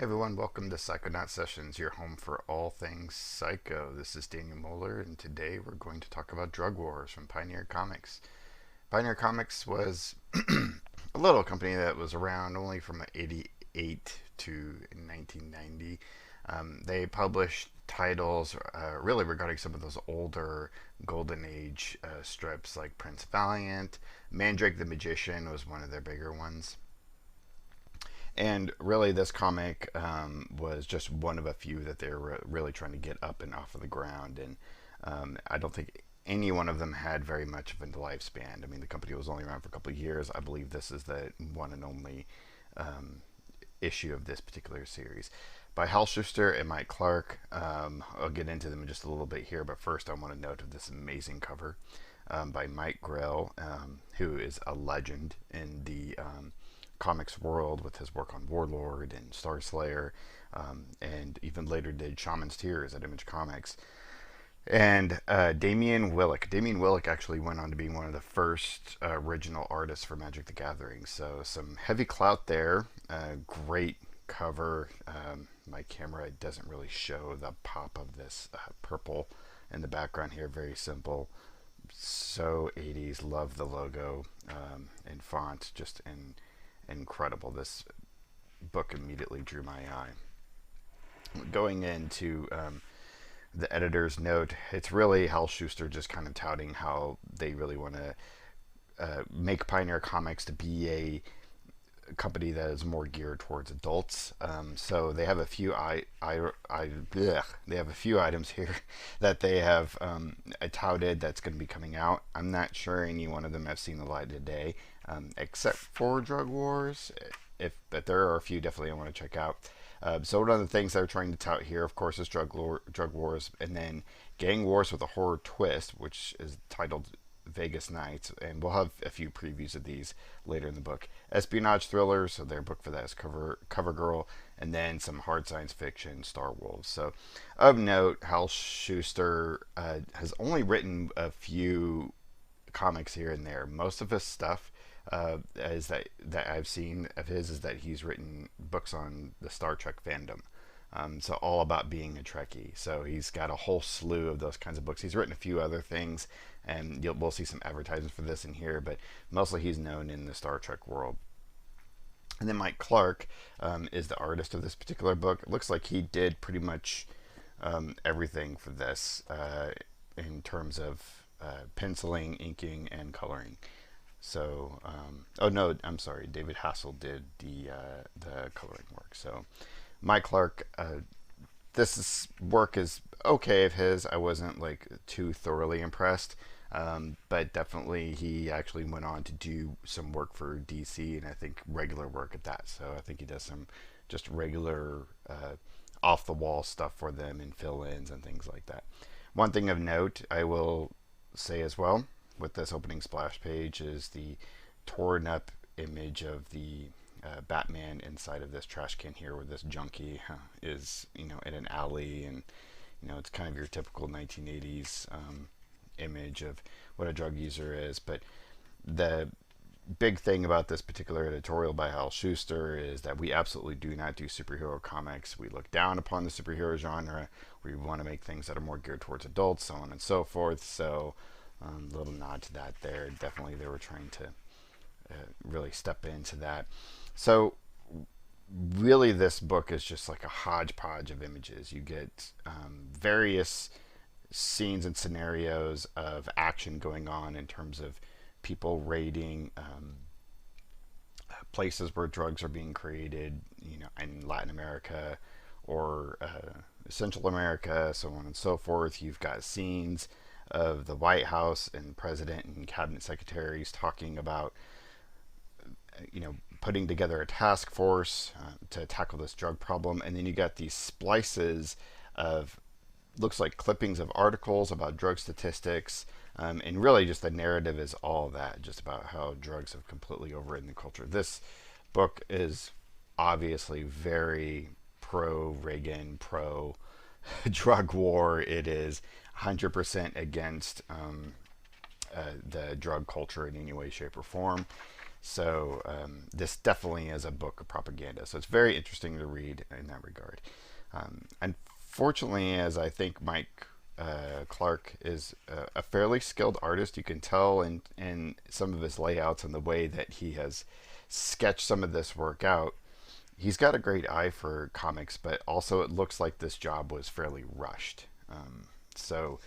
Hey everyone, welcome to Psychonaut Sessions, your home for all things psycho. This is Daniel Moeller, and today we're going to talk about Drug Wars from Pioneer Comics. Pioneer Comics was a little company that was around only from '88 to 1990. They published titles really regarding some of those older Golden Age strips like Prince Valiant. Mandrake the Magician was one of their bigger ones. And really, this comic was just one of a few that they were really trying to get up and off of the ground. And I don't think any one of them had very much of a lifespan. I mean, the company was only around for a couple of years. I believe this is the one and only um, issue of this particular series. By Hal Schuster and Mike Clark. I'll get into them in just a little bit here, but first I want to note of this amazing cover by Mike Grell, who is a legend in the comics world with his work on Warlord and Star Slayer, and even later did Shaman's Tears at Image Comics. And Damian Willick. Damian Willick actually went on to be one of the first original artists for Magic the Gathering. So some heavy clout there. Great cover. My camera doesn't really show the pop of this purple in the background here. Very simple. So 80s. Love the logo and font. Just incredible. This book immediately drew my eye. Going into the editor's note, it's really Hal Schuster just kind of touting how they really want to make Pioneer Comics to be a company that is more geared towards adults. So they have a few they have a few items here that they have touted that's going to be coming out. I'm not sure any one of them have seen the light of day, except for Drug Wars. But there are a few definitely I want to check out. So one of the things they're trying to tout here, of course, is Drug Wars, and then Gang Wars with a horror twist, which is titled Vegas Nights, and we'll have a few previews of these later in the book. Espionage thrillers, so their book for that is Cover Girl, and then some hard science fiction, Star Wolves. So, of note, Hal Schuster has only written a few comics here and there. Most of his stuff is that I've seen of his is that he's written books on the Star Trek fandom. So all about being a Trekkie. So he's got a whole slew of those kinds of books. He's written a few other things, and we'll see some advertisements for this in here, but mostly he's known in the Star Trek world. And then Mike Clark is the artist of this particular book. It looks like he did pretty much everything for this in terms of penciling, inking, and coloring. So, oh no, I'm sorry, David Hassel did the coloring work. So, Mike Clark, work is okay of his. I wasn't like too thoroughly impressed, but definitely he actually went on to do some work for DC, and I think regular work at that. So I think he does some just regular off the wall stuff for them and fill-ins and things like that. One thing of note, I will say as well, with this opening splash page is the torn up image of the Batman inside of this trash can here, where this junkie is, in an alley, and it's kind of your typical 1980s image of what a drug user is. But the big thing about this particular editorial by Hal Schuster is that we absolutely do not do superhero comics. We look down upon the superhero genre. We want to make things that are more geared towards adults, so on and so forth. So a little nod to that there. Definitely they were trying to really step into that. So really this book is just like a hodgepodge of images. You get various scenes and scenarios of action going on in terms of people raiding places where drugs are being created, in Latin America or Central America, so on and so forth. You've got scenes of the White House and president and cabinet secretaries talking about putting together a task force to tackle this drug problem. And then you got these splices of, looks like clippings of articles about drug statistics, and really just the narrative is all that, just about how drugs have completely overridden the culture. This book is obviously very pro Reagan, pro drug war. It is 100% against the drug culture in any way, shape, or form. So this definitely is a book of propaganda. So it's very interesting to read in that regard. Unfortunately, as I think Mike Clark is a fairly skilled artist, you can tell in some of his layouts and the way that he has sketched some of this work out. He's got a great eye for comics, but also it looks like this job was fairly rushed. So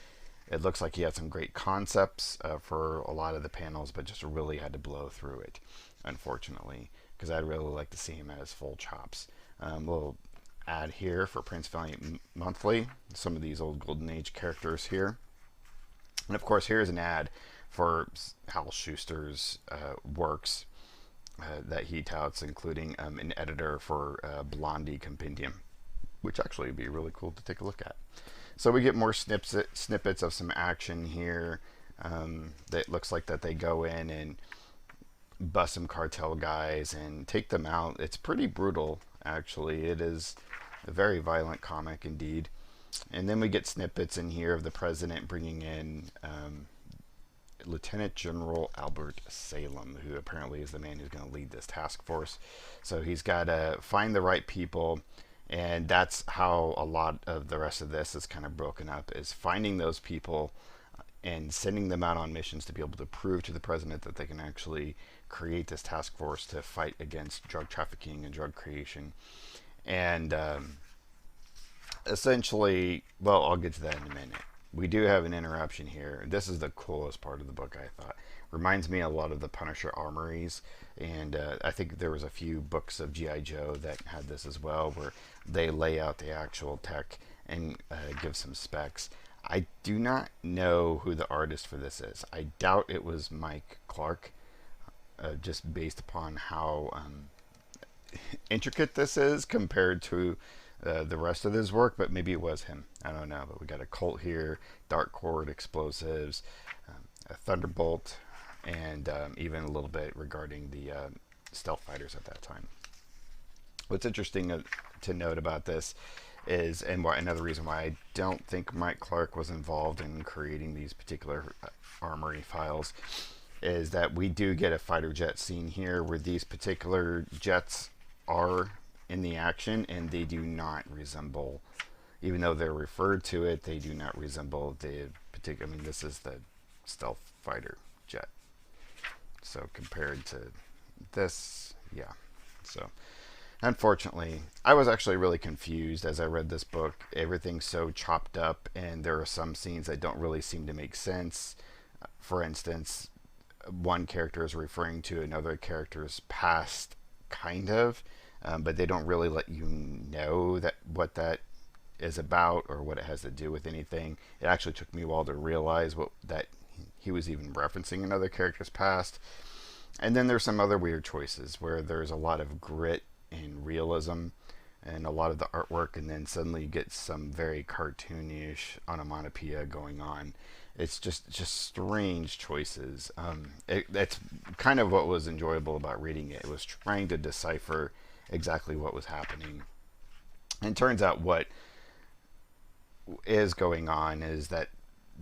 it looks like he had some great concepts for a lot of the panels, but just really had to blow through it, unfortunately, because I'd really like to see him at his full chops. We'll add here for Prince Valiant Monthly some of these old Golden Age characters here. And of course, here's an ad for Hal Schuster's works that he touts, including an editor for Blondie Compendium, which actually would be really cool to take a look at. So we get more snippets of some action here. That looks like that they go in and bust some cartel guys and take them out. It's pretty brutal, actually. It is a very violent comic indeed. And then we get snippets in here of the president bringing in Lieutenant General Albert Salem, who apparently is the man who's going to lead this task force. So he's got to find the right people, and that's how a lot of the rest of this is kind of broken up, is finding those people and sending them out on missions to be able to prove to the president that they can actually create this task force to fight against drug trafficking and drug creation. And essentially, well, I'll get to that in a minute. We do have an interruption here. This is the coolest part of the book, I thought. Reminds me a lot of the Punisher armories, and I think there was a few books of G.I. Joe that had this as well, where they lay out the actual tech and give some specs. I do not know who the artist for this is. I doubt it was Mike Clark, just based upon how intricate this is compared to the rest of his work, but maybe it was him. I don't know. But we got a Colt here, Dark Cord explosives, a Thunderbolt, and even a little bit regarding the stealth fighters at that time. What's interesting to note about this is, and another reason why I don't think Mike Clark was involved in creating these particular armory files, is that we do get a fighter jet scene here where these particular jets are in the action, and they do not resemble, even though they're referred to it, they do not resemble the particular. I mean, this is the stealth fighter jet. So compared to this, yeah. So unfortunately, I was actually really confused as I read this book. Everything's so chopped up, and there are some scenes that don't really seem to make sense. For instance, one character is referring to another character's past, kind of, but they don't really let you know that what that is about or what it has to do with anything. It actually took me a while to realize that he was even referencing another character's past. And then there's some other weird choices where there's a lot of grit and realism and a lot of the artwork, and then suddenly you get some very cartoonish onomatopoeia going on. It's just strange choices. That's kind of what was enjoyable about reading it. It was trying to decipher exactly what was happening. And it turns out what is going on is that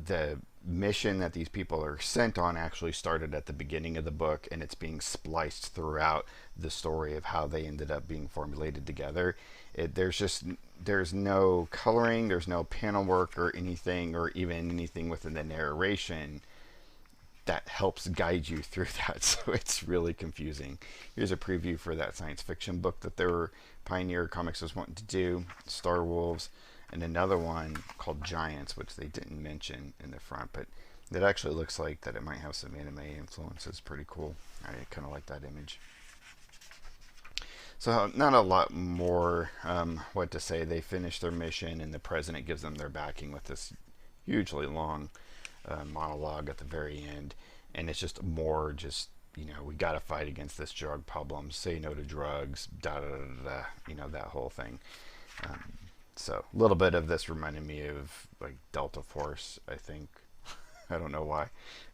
the mission that these people are sent on actually started at the beginning of the book, and it's being spliced throughout the story of how they ended up being formulated together. There's no coloring, there's no panel work or anything, or even anything within the narration that helps guide you through that. So it's really confusing. Here's a preview for that science fiction book that their Pioneer Comics was wanting to do, Star Wolves, and another one called Giants, which they didn't mention in the front, but it actually looks like that it might have some anime influences. Pretty cool. I kind of like that image. So not a lot more what to say. They finish their mission, and the president gives them their backing with this hugely long monologue at the very end, and it's just more we got to fight against this drug problem, say no to drugs, da da da da, that whole thing. So a little bit of this reminded me of like Delta Force, I think. I don't know why.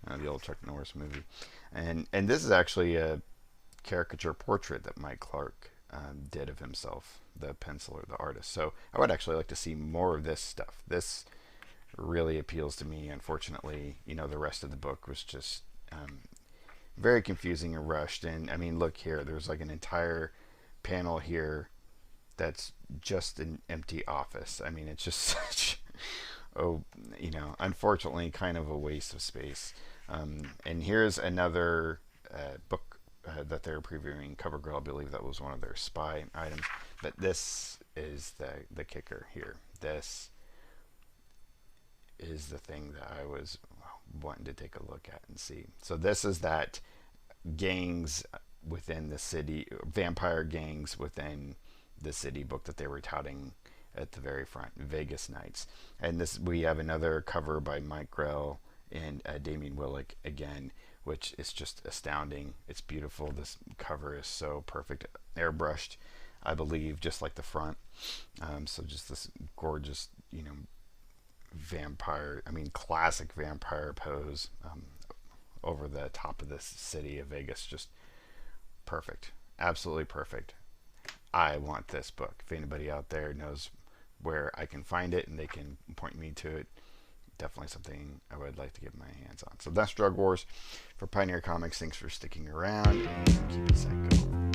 The old Chuck Norris movie. And this is actually a caricature portrait that Mike Clark did of himself, the penciler, the artist. So I would actually like to see more of this stuff. This really appeals to me. Unfortunately, the rest of the book was just very confusing and rushed. And I mean, look here, there's like an entire panel here that's just an empty office. I mean, it's just such, oh, unfortunately, kind of a waste of space. And here's another book that they're previewing, CoverGirl. I believe that was one of their spy items. But this is the kicker here. This is the thing that I was wanting to take a look at and see. So this is that gangs within the city, vampire gangs within the city book that they were touting at the very front, Vegas Nights. And this, we have another cover by Mike Grell and Damian Willick again, which is just astounding. It's beautiful. This cover is so perfect, airbrushed, I believe, just like the front. So just this gorgeous, vampire, classic vampire pose over the top of this city of Vegas. Just perfect. Absolutely perfect. I want this book. If anybody out there knows where I can find it and they can point me to it, definitely something I would like to get my hands on. So that's Drug Wars for Pioneer Comics. Thanks for sticking around and keep it psycho.